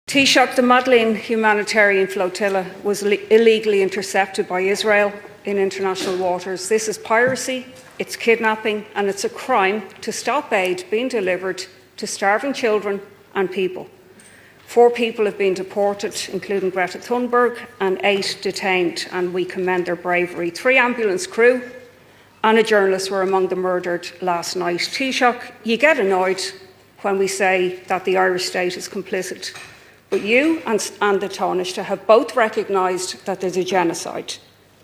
Taoiseach, the Madleen humanitarian flotilla was illegally intercepted by Israel in international waters. This is piracy, it's kidnapping, and it's a crime to stop aid being delivered to starving children and people. 4 people have been deported, including Greta Thunberg, and 8 detained, and we commend their bravery. 3 ambulance crew and a journalist were among the murdered last night. Taoiseach, you get annoyed when we say that the Irish state is complicit, but you and the Taoiseach have both recognised that there's a genocide,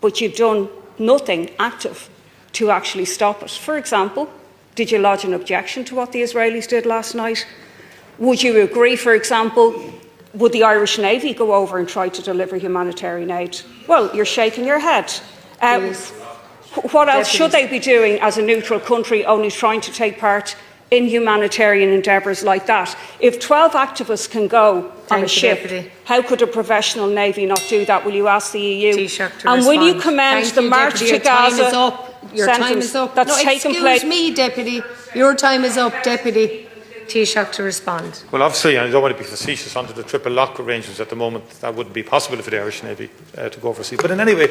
but you've done nothing active to actually stop it. For example, did you lodge an objection to what the Israelis did last night? Would you agree, for example, would the Irish Navy go over and try to deliver humanitarian aid? Well, you're shaking your head. What else should they be doing as a neutral country, only trying to take part in humanitarian endeavours like that? If 12 activists can go on a ship, how could a professional navy not do that? Will you ask the EU? And will you commend the march to Gaza? Your time is up. That's taken place. Excuse me, Deputy. Your time is up, Deputy. Taoiseach to respond. Well, obviously, I don't want to be facetious under the triple lock arrangements at the moment. That wouldn't be possible for the Irish Navy to go overseas. But in any way,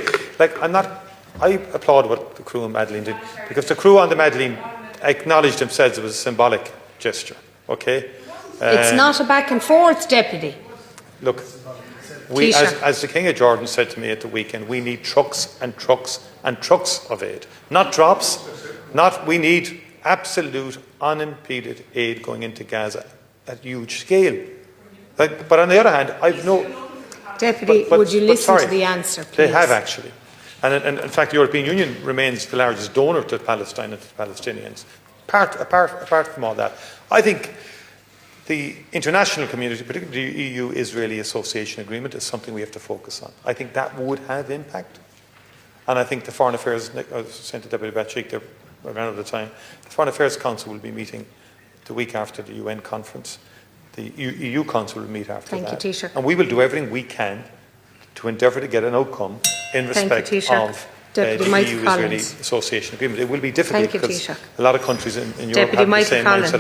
I applaud what the crew on Madleen did, because the crew on the Madleen acknowledged themselves it was a symbolic gesture. Okay? It's not a back and forth, Deputy. Look, we, as the King of Jordan said to me at the weekend, we need trucks and trucks and trucks of aid, not drops. We need absolute, unimpeded aid going into Gaza at huge scale. But on the other hand, I've no. Deputy, would you listen to the answer, please? They have actually. And in fact, the European Union remains the largest donor to Palestine and to the Palestinians. Apart from all that, I think the international community, particularly the EU-Israeli Association Agreement, is something we have to focus on. I think that would have impact. And I think the Foreign Affairs, I was saying to Deputy Batchik, they're around at the time, the Foreign Affairs Council will be meeting the week after the UN conference. The EU Council will meet after that. Thank you, Taoiseach. And we will do everything we can to endeavour to get an outcome in respect of the EU-Israeli Association Agreement. It will be difficult because a lot of countries in Europe have the same mindset as